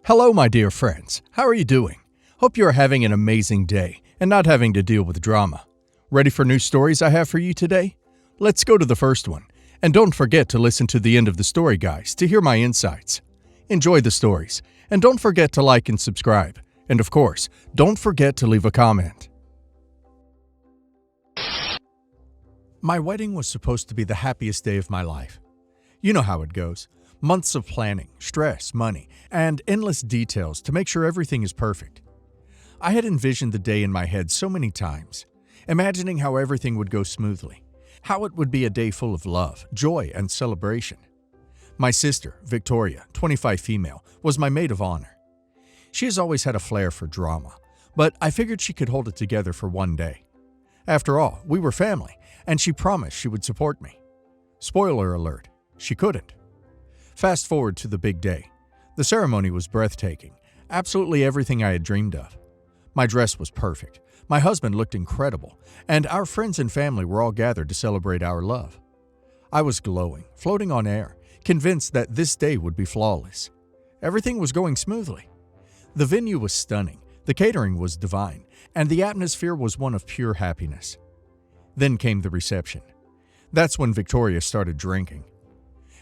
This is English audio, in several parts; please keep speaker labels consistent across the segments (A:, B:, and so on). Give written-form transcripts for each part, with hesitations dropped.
A: Hello, my dear friends. How are you doing? Hope you are having an amazing day and not having to deal with drama. Ready for new stories I have for you today? Let's go to the first one. And don't forget to listen to the end of the story, guys, to hear my insights. Enjoy the stories. And don't forget to like and subscribe. And of course, don't forget to leave a comment. My wedding was supposed to be the happiest day of my life. You know how it goes. Months of planning, stress, money, and endless details to make sure everything is perfect. I had envisioned the day in my head so many times, imagining how everything would go smoothly, how it would be a day full of love, joy, and celebration. My sister, Victoria, 25 female, was my maid of honor. She has always had a flair for drama, but I figured she could hold it together for one day. After all, we were family, and she promised she would support me. Spoiler alert, she couldn't. Fast forward to the big day. The ceremony was breathtaking, absolutely everything I had dreamed of. My dress was perfect, my husband looked incredible, and our friends and family were all gathered to celebrate our love. I was glowing, floating on air, convinced that this day would be flawless. Everything was going smoothly. The venue was stunning, the catering was divine, and the atmosphere was one of pure happiness. Then came the reception. That's when Victoria started drinking.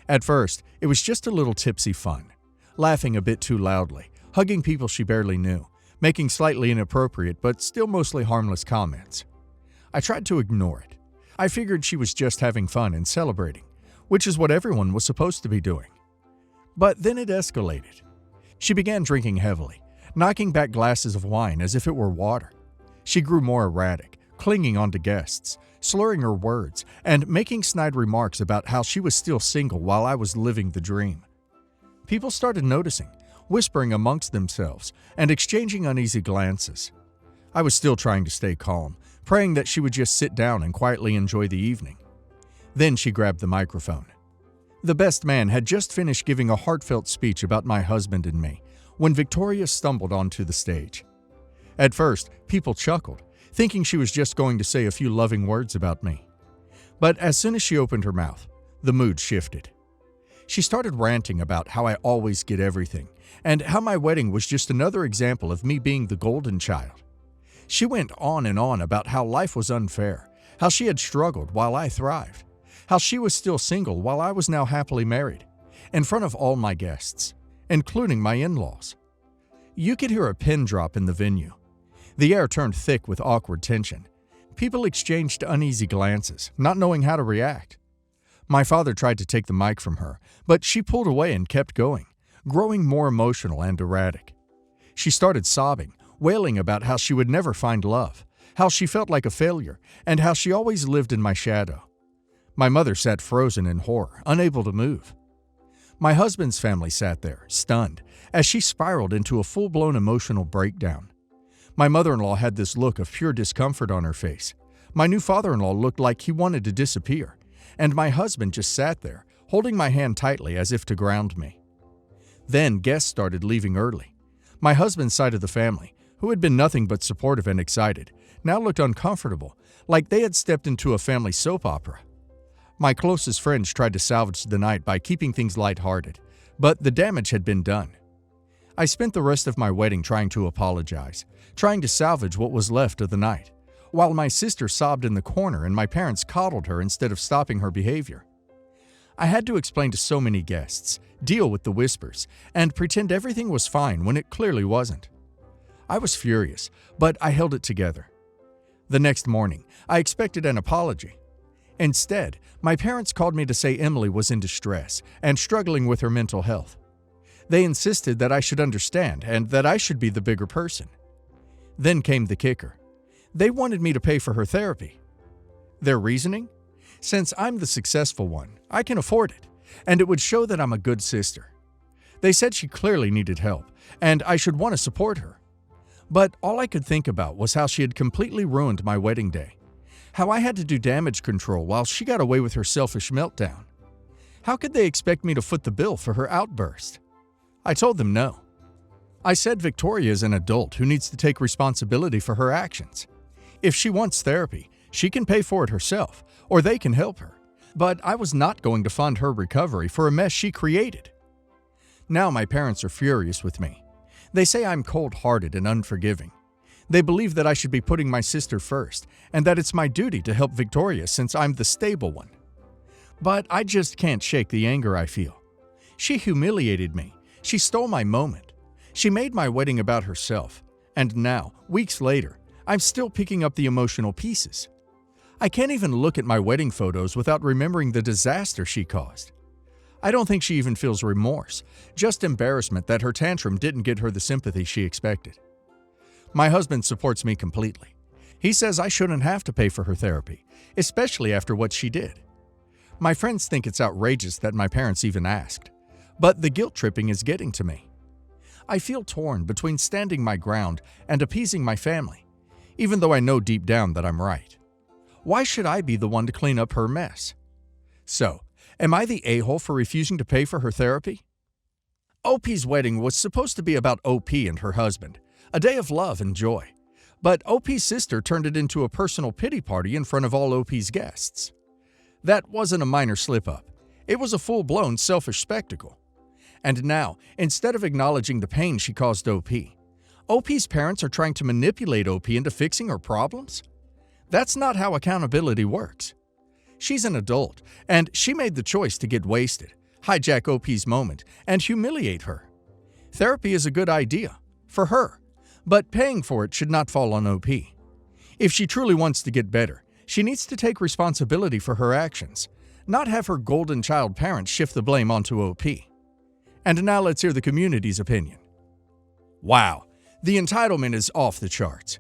A: At first, it was just a little tipsy fun, laughing a bit too loudly, hugging people she barely knew, making slightly inappropriate but still mostly harmless comments. I tried to ignore it. I figured she was just having fun and celebrating, which is what everyone was supposed to be doing. But then it escalated. She began drinking heavily, knocking back glasses of wine as if it were water. She grew more erratic, clinging onto guests, slurring her words, and making snide remarks about how she was still single while I was living the dream. People started noticing, whispering amongst themselves, and exchanging uneasy glances. I was still trying to stay calm, praying that she would just sit down and quietly enjoy the evening. Then she grabbed the microphone. The best man had just finished giving a heartfelt speech about my husband and me when Victoria stumbled onto the stage. At first, people chuckled, thinking she was just going to say a few loving words about me. But as soon as she opened her mouth, the mood shifted. She started ranting about how I always get everything, and how my wedding was just another example of me being the golden child. She went on and on about how life was unfair, how she had struggled while I thrived, how she was still single while I was now happily married, in front of all my guests, including my in-laws. You could hear a pin drop in the venue. The air turned thick with awkward tension. People exchanged uneasy glances, not knowing how to react. My father tried to take the mic from her, but she pulled away and kept going, growing more emotional and erratic. She started sobbing, wailing about how she would never find love, how she felt like a failure, and how she always lived in my shadow. My mother sat frozen in horror, unable to move. My husband's family sat there, stunned, as she spiraled into a full-blown emotional breakdown. My mother-in-law had this look of pure discomfort on her face. My new father-in-law looked like he wanted to disappear, and my husband just sat there, holding my hand tightly as if to ground me. Then guests started leaving early. My husband's side of the family, who had been nothing but supportive and excited, now looked uncomfortable, like they had stepped into a family soap opera. My closest friends tried to salvage the night by keeping things lighthearted, but the damage had been done. I spent the rest of my wedding trying to apologize, trying to salvage what was left of the night, while my sister sobbed in the corner and my parents coddled her instead of stopping her behavior. I had to explain to so many guests, deal with the whispers, and pretend everything was fine when it clearly wasn't. I was furious, but I held it together. The next morning, I expected an apology. Instead, my parents called me to say Emily was in distress and struggling with her mental health. They insisted that I should understand and that I should be the bigger person. Then came the kicker. They wanted me to pay for her therapy. Their reasoning? Since I'm the successful one, I can afford it, and it would show that I'm a good sister. They said she clearly needed help, and I should want to support her. But all I could think about was how she had completely ruined my wedding day, how I had to do damage control while she got away with her selfish meltdown. How could they expect me to foot the bill for her outburst? I told them no. I said Victoria is an adult who needs to take responsibility for her actions. If she wants therapy, she can pay for it herself, or they can help her. But I was not going to fund her recovery for a mess she created. Now my parents are furious with me. They say I'm cold-hearted and unforgiving. They believe that I should be putting my sister first and that it's my duty to help Victoria since I'm the stable one. But I just can't shake the anger I feel. She humiliated me. She stole my moment. She made my wedding about herself. And now, weeks later, I'm still picking up the emotional pieces. I can't even look at my wedding photos without remembering the disaster she caused. I don't think she even feels remorse, just embarrassment that her tantrum didn't get her the sympathy she expected. My husband supports me completely. He says I shouldn't have to pay for her therapy, especially after what she did. My friends think it's outrageous that my parents even asked, but the guilt tripping is getting to me. I feel torn between standing my ground and appeasing my family, even though I know deep down that I'm right. Why should I be the one to clean up her mess? So, am I the a-hole for refusing to pay for her therapy? OP's wedding was supposed to be about OP and her husband, a day of love and joy. But OP's sister turned it into a personal pity party in front of all OP's guests. That wasn't a minor slip-up. It was a full-blown selfish spectacle. And now, instead of acknowledging the pain she caused OP's parents are trying to manipulate OP into fixing her problems? That's not how accountability works. She's an adult, and she made the choice to get wasted, hijack OP's moment, and humiliate her. Therapy is a good idea, for her, but paying for it should not fall on OP. If she truly wants to get better, she needs to take responsibility for her actions, not have her golden child parents shift the blame onto OP. And now let's hear the community's opinion. Wow, the entitlement is off the charts.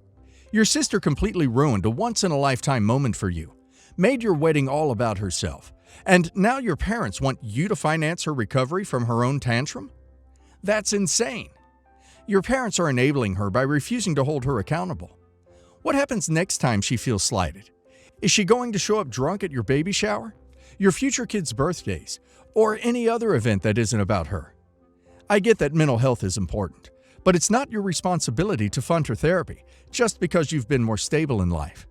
A: Your sister completely ruined a once-in-a-lifetime moment for you, made your wedding all about herself, and now your parents want you to finance her recovery from her own tantrum? That's insane. Your parents are enabling her by refusing to hold her accountable. What happens next time she feels slighted? Is she going to show up drunk at your baby shower, your future kids' birthdays, or any other event that isn't about her? I get that mental health is important, but it's not your responsibility to fund her therapy just because you've been more stable in life.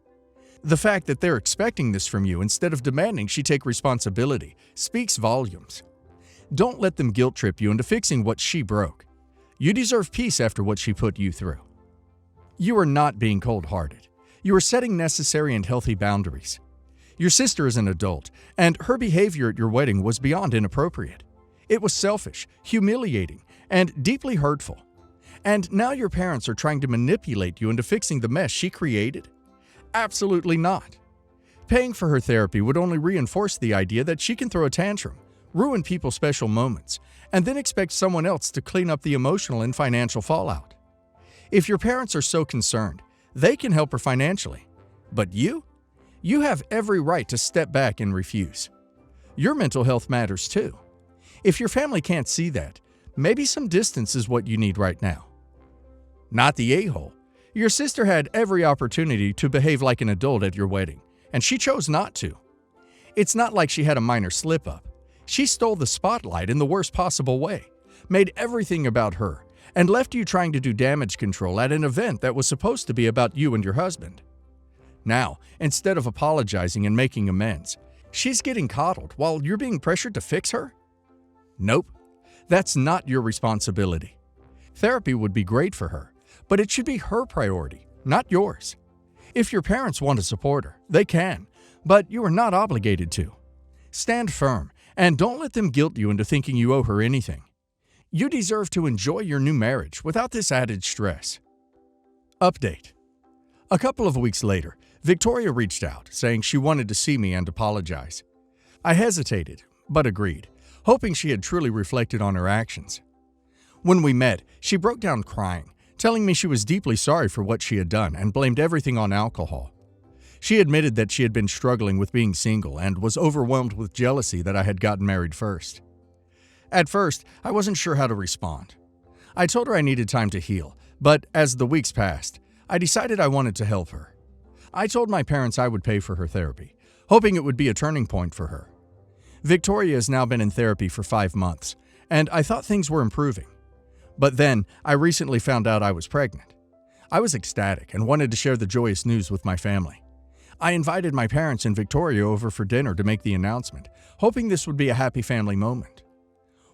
A: The fact that they're expecting this from you instead of demanding she take responsibility speaks volumes. Don't let them guilt trip you into fixing what she broke. You deserve peace after what she put you through. You are not being cold-hearted. You are setting necessary and healthy boundaries. Your sister is an adult, and her behavior at your wedding was beyond inappropriate. It was selfish, humiliating, and deeply hurtful. And now your parents are trying to manipulate you into fixing the mess she created? Absolutely not. Paying for her therapy would only reinforce the idea that she can throw a tantrum, ruin people's special moments, and then expect someone else to clean up the emotional and financial fallout. If your parents are so concerned, they can help her financially. But you? You have every right to step back and refuse. Your mental health matters too. If your family can't see that, maybe some distance is what you need right now. Not the a-hole. Your sister had every opportunity to behave like an adult at your wedding, and she chose not to. It's not like she had a minor slip-up. She stole the spotlight in the worst possible way, made everything about her, and left you trying to do damage control at an event that was supposed to be about you and your husband. Now, instead of apologizing and making amends, she's getting coddled while you're being pressured to fix her? Nope, that's not your responsibility. Therapy would be great for her, but it should be her priority, not yours. If your parents want to support her, they can, but you are not obligated to. Stand firm, and don't let them guilt you into thinking you owe her anything. You deserve to enjoy your new marriage without this added stress. Update. A couple of weeks later, Victoria reached out, saying she wanted to see me and apologize. I hesitated, but agreed, hoping she had truly reflected on her actions. When we met, she broke down crying, telling me she was deeply sorry for what she had done and blamed everything on alcohol. She admitted that she had been struggling with being single and was overwhelmed with jealousy that I had gotten married first. At first, I wasn't sure how to respond. I told her I needed time to heal, but as the weeks passed, I decided I wanted to help her. I told my parents I would pay for her therapy, hoping it would be a turning point for her. Victoria has now been in therapy for 5 months, and I thought things were improving. But then, I recently found out I was pregnant. I was ecstatic and wanted to share the joyous news with my family. I invited my parents and Victoria over for dinner to make the announcement, hoping this would be a happy family moment.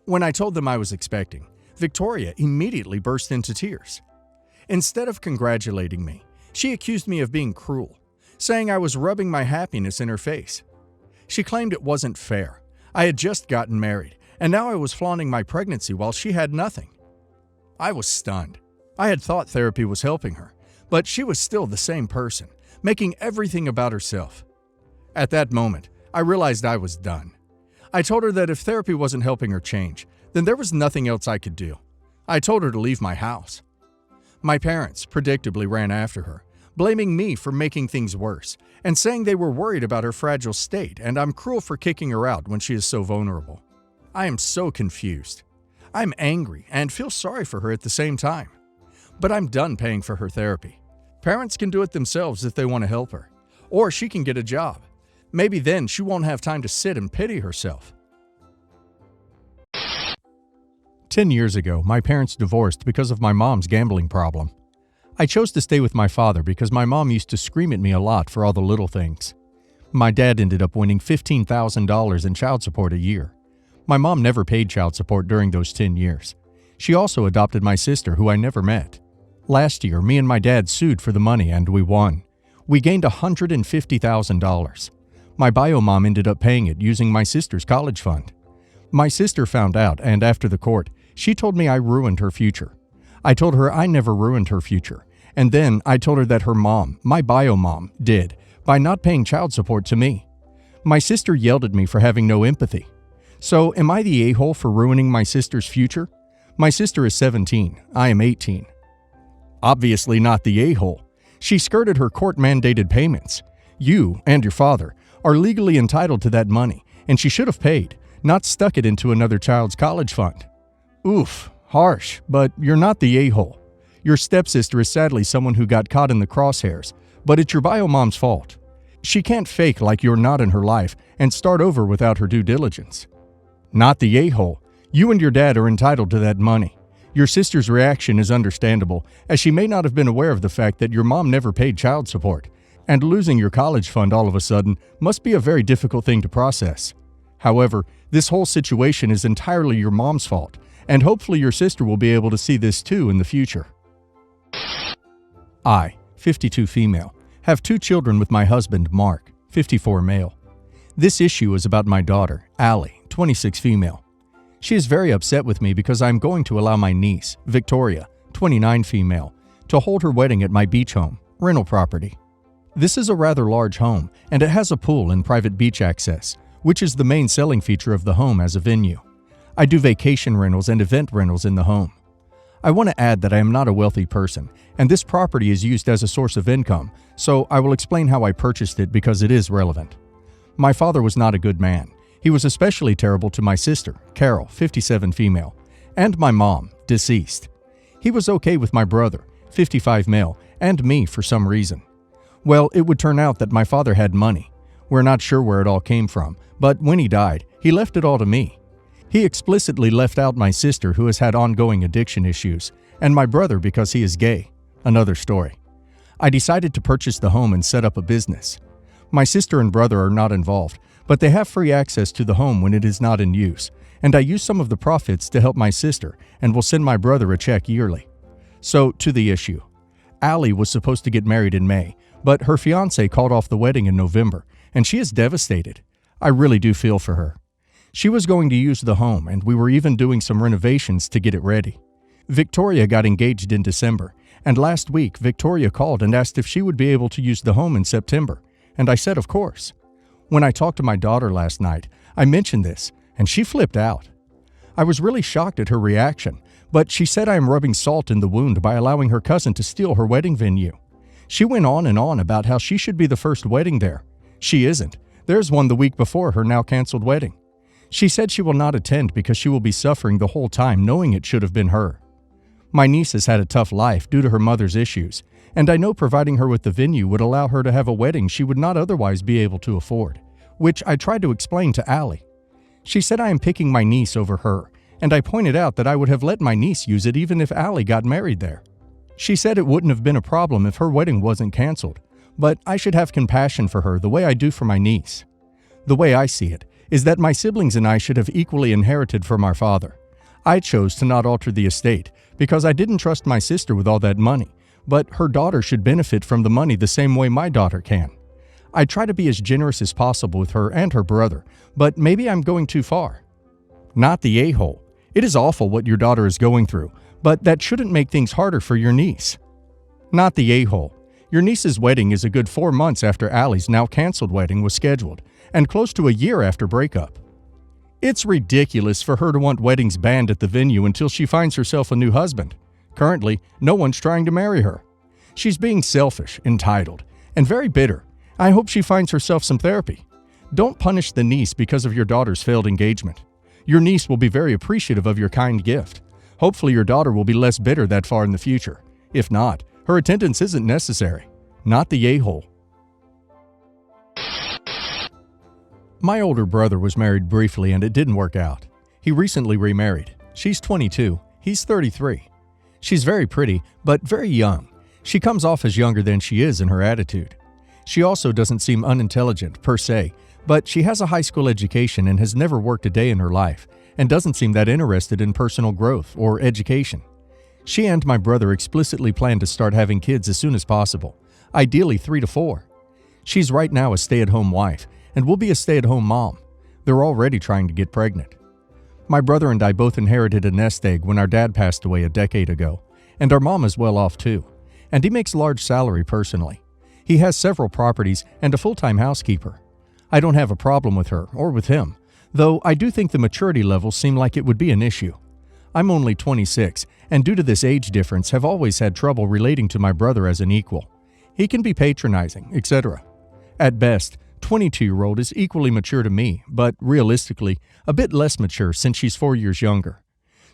A: When I told them I was expecting, Victoria immediately burst into tears. Instead of congratulating me, she accused me of being cruel, saying I was rubbing my happiness in her face. She claimed it wasn't fair. I had just gotten married, and now I was flaunting my pregnancy while she had nothing. I was stunned. I had thought therapy was helping her, but she was still the same person, making everything about herself. At that moment, I realized I was done. I told her that if therapy wasn't helping her change, then there was nothing else I could do. I told her to leave my house. My parents predictably ran after her, blaming me for making things worse, and saying they were worried about her fragile state and I'm cruel for kicking her out when she is so vulnerable. I am so confused. I'm angry and feel sorry for her at the same time. But I'm done paying for her therapy. Parents can do it themselves if they want to help her. Or she can get a job. Maybe then she won't have time to sit and pity herself. 10 years ago, my parents divorced because of my mom's gambling problem. I chose to stay with my father because my mom used to scream at me a lot for all the little things. My dad ended up winning $15,000 in child support a year. My mom never paid child support during those 10 years. She also adopted my sister, who I never met. Last year, me and my dad sued for the money and we won. We gained $150,000. My bio mom ended up paying it using my sister's college fund. My sister found out, and after the court, she told me I ruined her future. I told her I never ruined her future, and then I told her that her mom, my bio mom, did, by not paying child support to me. My sister yelled at me for having no empathy. So, am I the a-hole for ruining my sister's future? My sister is 17, I am 18. Obviously not the a-hole. She skirted her court-mandated payments. You, and your father, are legally entitled to that money, and she should have paid, not stuck it into another child's college fund. Oof, harsh, but you're not the a-hole. Your stepsister is sadly someone who got caught in the crosshairs, but it's your bio mom's fault. She can't fake like you're not in her life and start over without her due diligence. Not the a-hole. You and your dad are entitled to that money. Your sister's reaction is understandable, as she may not have been aware of the fact that your mom never paid child support, and losing your college fund all of a sudden must be a very difficult thing to process. However, this whole situation is entirely your mom's fault, and hopefully your sister will be able to see this too in the future. I, 52 female, have 2 children with my husband, Mark, 54 male. This issue is about my daughter, Allie, 26 female. She is very upset with me because I am going to allow my niece, Victoria, 29 female, to hold her wedding at my beach home, rental property. This is a rather large home, and it has a pool and private beach access, which is the main selling feature of the home as a venue. I do vacation rentals and event rentals in the home. I want to add that I am not a wealthy person, and this property is used as a source of income, so I will explain how I purchased it because it is relevant. My father was not a good man. He was especially terrible to my sister, Carol, 57 female, and my mom, deceased. He was okay with my brother, 55 male, and me for some reason. Well, it would turn out that my father had money. We're not sure where it all came from, but when he died, he left it all to me. He explicitly left out my sister, who has had ongoing addiction issues, and my brother because he is gay. Another story. I decided to purchase the home and set up a business. My sister and brother are not involved, but they have free access to the home when it is not in use, and I use some of the profits to help my sister and will send my brother a check yearly. So, to the issue. Allie was supposed to get married in May, but her fiancé called off the wedding in November, and she is devastated. I really do feel for her. She was going to use the home, and we were even doing some renovations to get it ready. Victoria got engaged in December, and last week Victoria called and asked if she would be able to use the home in September, and I said of course. When I talked to my daughter last night, I mentioned this, and she flipped out. I was really shocked at her reaction, but she said I am rubbing salt in the wound by allowing her cousin to steal her wedding venue. She went on and on about how she should be the first wedding there. She isn't. There's one the week before her now canceled wedding. She said she will not attend because she will be suffering the whole time knowing it should have been her. My niece has had a tough life due to her mother's issues, and I know providing her with the venue would allow her to have a wedding she would not otherwise be able to afford, which I tried to explain to Allie. She said I am picking my niece over her, and I pointed out that I would have let my niece use it even if Allie got married there. She said it wouldn't have been a problem if her wedding wasn't canceled, but I should have compassion for her the way I do for my niece. The way I see it is that my siblings and I should have equally inherited from our father. I chose to not alter the estate because I didn't trust my sister with all that money, but her daughter should benefit from the money the same way my daughter can. I try to be as generous as possible with her and her brother, but maybe I'm going too far. Not the a-hole. It is awful what your daughter is going through, but that shouldn't make things harder for your niece. Not the a-hole. Your niece's wedding is a good 4 months after Allie's now canceled wedding was scheduled, and close to a year after breakup. It's ridiculous for her to want weddings banned at the venue until she finds herself a new husband. Currently, no one's trying to marry her. She's being selfish, entitled, and very bitter. I hope she finds herself some therapy. Don't punish the niece because of your daughter's failed engagement. Your niece will be very appreciative of your kind gift. Hopefully your daughter will be less bitter that far in the future. If not, her attendance isn't necessary. Not the a-hole. My older brother was married briefly and it didn't work out. He recently remarried. She's 22, he's 33. She's very pretty, but very young. She comes off as younger than she is in her attitude. She also doesn't seem unintelligent, per se, but she has a high school education and has never worked a day in her life, and doesn't seem that interested in personal growth or education. She and my brother explicitly plan to start having kids as soon as possible, ideally 3 to 4. She's right now a stay-at-home wife, and will be a stay-at-home mom. They're already trying to get pregnant. My brother and I both inherited a nest egg when our dad passed away a decade ago, and our mom is well off too, and he makes large salary personally. He has several properties and a full-time housekeeper. I don't have a problem with her or with him, though I do think the maturity levels seem like it would be an issue. I'm only 26, and due to this age difference have always had trouble relating to my brother as an equal. He can be patronizing, etc. At best, 22-year-old is equally mature to me, but realistically, a bit less mature since she's 4 years younger.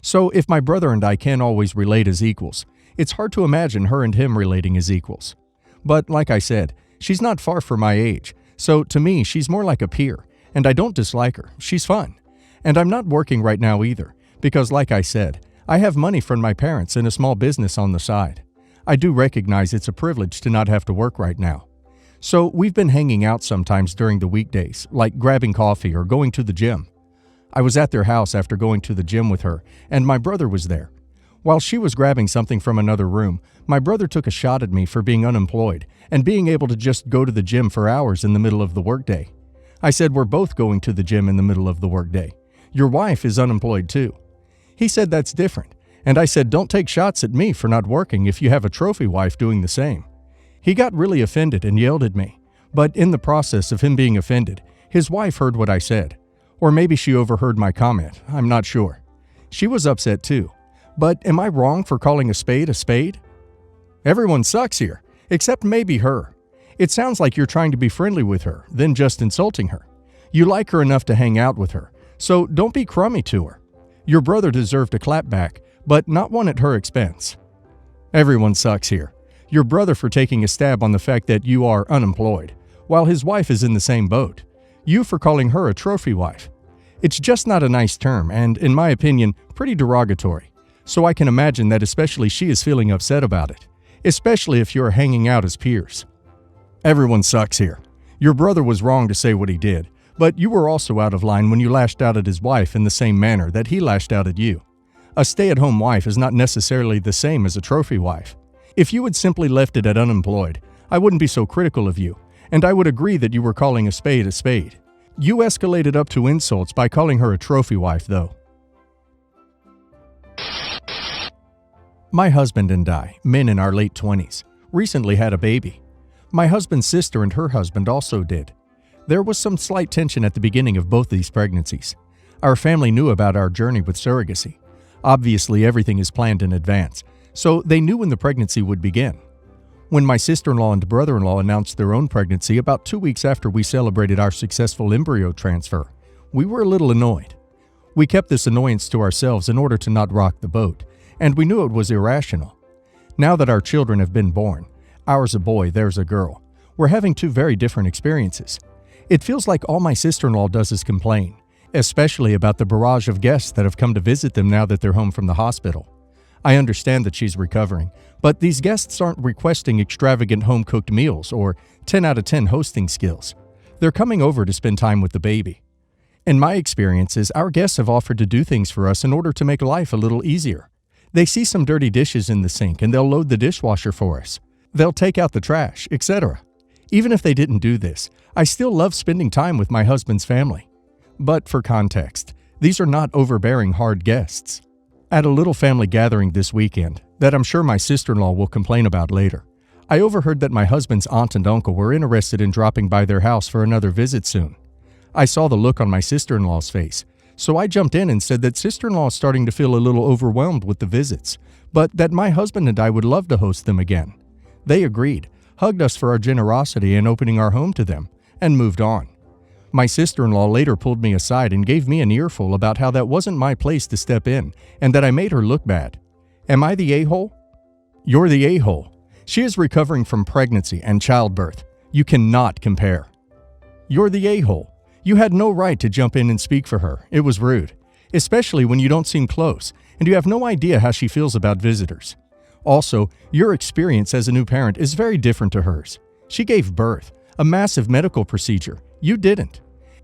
A: So if my brother and I can't always relate as equals, it's hard to imagine her and him relating as equals. But like I said, she's not far from my age, so to me she's more like a peer, and I don't dislike her. She's fun. And I'm not working right now either, because like I said, I have money from my parents and a small business on the side. I do recognize it's a privilege to not have to work right now. So we've been hanging out sometimes during the weekdays, like grabbing coffee or going to the gym. I was at their house after going to the gym with her, and my brother was there. While she was grabbing something from another room, my brother took a shot at me for being unemployed and being able to just go to the gym for hours in the middle of the workday. I said we're both going to the gym in the middle of the workday. Your wife is unemployed too. He said that's different, and I said don't take shots at me for not working if you have a trophy wife doing the same. He got really offended and yelled at me, but in the process of him being offended, his wife heard what I said. Or maybe she overheard my comment, I'm not sure. She was upset too. But am I wrong for calling a spade a spade? Everyone sucks here, except maybe her. It sounds like you're trying to be friendly with her, then just insulting her. You like her enough to hang out with her, so don't be crummy to her. Your brother deserved a clap back, but not one at her expense. Everyone sucks here. Your brother for taking a stab on the fact that you are unemployed, while his wife is in the same boat. You for calling her a trophy wife. It's just not a nice term and, in my opinion, pretty derogatory. So I can imagine that especially she is feeling upset about it, especially if you are hanging out as peers. Everyone sucks here. Your brother was wrong to say what he did, but you were also out of line when you lashed out at his wife in the same manner that he lashed out at you. A stay-at-home wife is not necessarily the same as a trophy wife. If you had simply left it at unemployed, I wouldn't be so critical of you, and I would agree that you were calling a spade a spade. You escalated up to insults by calling her a trophy wife, though. My husband and I, men in our late 20s, recently had a baby. My husband's sister and her husband also did. There was some slight tension at the beginning of both these pregnancies. Our family knew about our journey with surrogacy. Obviously, everything is planned in advance, so they knew when the pregnancy would begin. When my sister-in-law and brother-in-law announced their own pregnancy about 2 weeks after we celebrated our successful embryo transfer, we were a little annoyed. We kept this annoyance to ourselves in order to not rock the boat, and we knew it was irrational. Now that our children have been born, ours a boy, theirs a girl, we're having two very different experiences. It feels like all my sister-in-law does is complain, especially about the barrage of guests that have come to visit them now that they're home from the hospital. I understand that she's recovering, but these guests aren't requesting extravagant home-cooked meals or 10 out of 10 hosting skills. They're coming over to spend time with the baby. In my experiences, our guests have offered to do things for us in order to make life a little easier. They see some dirty dishes in the sink and they'll load the dishwasher for us. They'll take out the trash, etc. Even if they didn't do this, I still love spending time with my husband's family. But for context, these are not overbearing hard guests. At a little family gathering this weekend, that I'm sure my sister-in-law will complain about later, I overheard that my husband's aunt and uncle were interested in dropping by their house for another visit soon. I saw the look on my sister-in-law's face, so I jumped in and said that sister-in-law is starting to feel a little overwhelmed with the visits, but that my husband and I would love to host them again. They agreed, hugged us for our generosity in opening our home to them, and moved on. My sister-in-law later pulled me aside and gave me an earful about how that wasn't my place to step in, and that I made her look bad. Am I the a-hole? You're the a-hole. She is recovering from pregnancy and childbirth. You cannot compare. You're the a-hole. You had no right to jump in and speak for her. It was rude, especially when you don't seem close and you have no idea how she feels about visitors. Also, your experience as a new parent is very different to hers. She gave birth, a massive medical procedure. You didn't.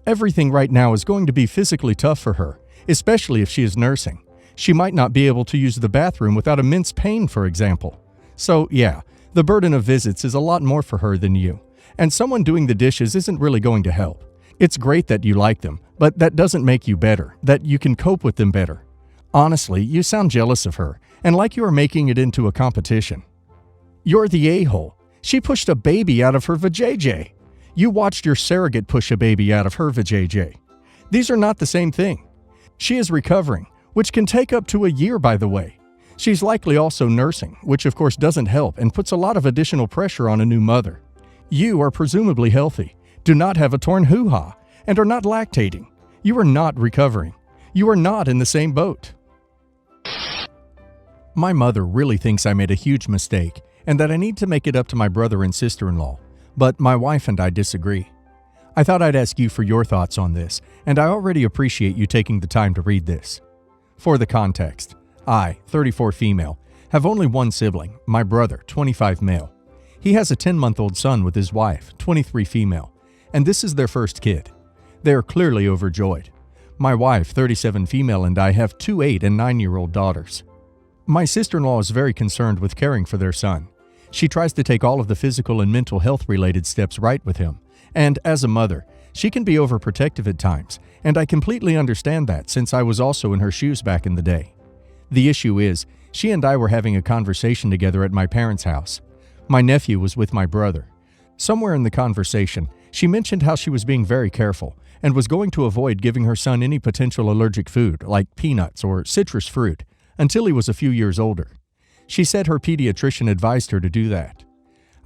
A: Everything right now is going to be physically tough for her, especially if she is nursing. She might not be able to use the bathroom without immense pain, for example. So, yeah, the burden of visits is a lot more for her than you, and someone doing the dishes isn't really going to help. It's great that you like them, but that doesn't make you better, that you can cope with them better. Honestly, you sound jealous of her, and like you are making it into a competition. You're the a-hole. She pushed a baby out of her vajayjay. You watched your surrogate push a baby out of her vajayjay. These are not the same thing. She is recovering, which can take up to a year, by the way. She's likely also nursing, which of course doesn't help and puts a lot of additional pressure on a new mother. You are presumably healthy, do not have a torn hoo-ha, and are not lactating. You are not recovering. You are not in the same boat. My mother really thinks I made a huge mistake and that I need to make it up to my brother and sister-in-law, but my wife and I disagree. I thought I'd ask you for your thoughts on this, and I already appreciate you taking the time to read this. For the context, I, 34 female, have only one sibling, my brother, 25 male. He has a 10-month-old son with his wife, 23 female, and this is their first kid. They are clearly overjoyed. My wife, 37 female, and I have two 8- and 9-year-old daughters. My sister-in-law is very concerned with caring for their son. She tries to take all of the physical and mental health-related steps right with him, and as a mother, she can be overprotective at times, and I completely understand that since I was also in her shoes back in the day. The issue is, she and I were having a conversation together at my parents' house. My nephew was with my brother. Somewhere in the conversation, she mentioned how she was being very careful and was going to avoid giving her son any potential allergic food like peanuts or citrus fruit until he was a few years older. She said her pediatrician advised her to do that.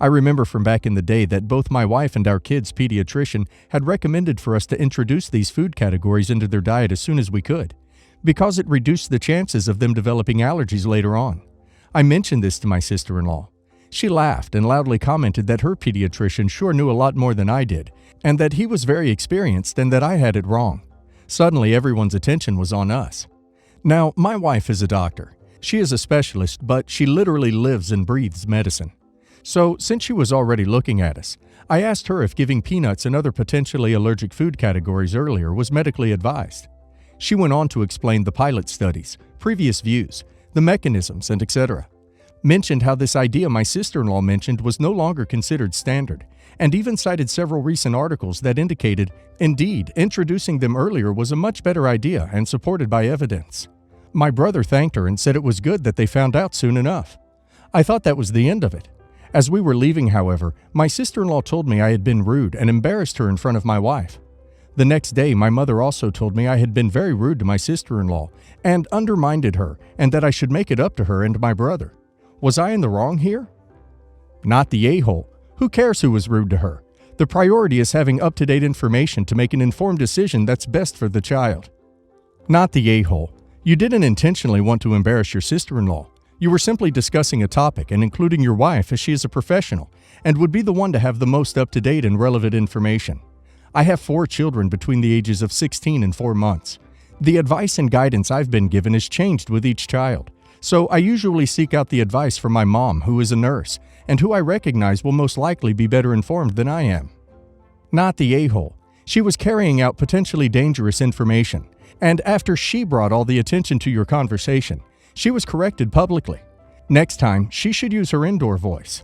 A: I remember from back in the day that both my wife and our kids' pediatrician had recommended for us to introduce these food categories into their diet as soon as we could, because it reduced the chances of them developing allergies later on. I mentioned this to my sister-in-law. She laughed and loudly commented that her pediatrician sure knew a lot more than I did, and that he was very experienced and that I had it wrong. Suddenly, everyone's attention was on us. Now, my wife is a doctor. She is a specialist, but she literally lives and breathes medicine. So, since she was already looking at us, I asked her if giving peanuts and other potentially allergic food categories earlier was medically advised. She went on to explain the pilot studies, previous views, the mechanisms, and etc. Mentioned how this idea my sister-in-law mentioned was no longer considered standard, and even cited several recent articles that indicated, indeed, introducing them earlier was a much better idea and supported by evidence. My brother thanked her and said it was good that they found out soon enough. I thought that was the end of it. As we were leaving, however, my sister-in-law told me I had been rude and embarrassed her in front of my wife. The next day, my mother also told me I had been very rude to my sister-in-law and undermined her, and that I should make it up to her and my brother. Was I in the wrong here? Not the a-hole. Who cares who was rude to her? The priority is having up-to-date information to make an informed decision that's best for the child. Not the a-hole. You didn't intentionally want to embarrass your sister-in-law. You were simply discussing a topic and including your wife as she is a professional and would be the one to have the most up-to-date and relevant information. I have 4 children between the ages of 16 and 4 months. The advice and guidance I've been given has changed with each child, so I usually seek out the advice from my mom, who is a nurse, and who I recognize will most likely be better informed than I am. Not the a-hole. She was carrying out potentially dangerous information, and after she brought all the attention to your conversation, she was corrected publicly. Next time, she should use her indoor voice.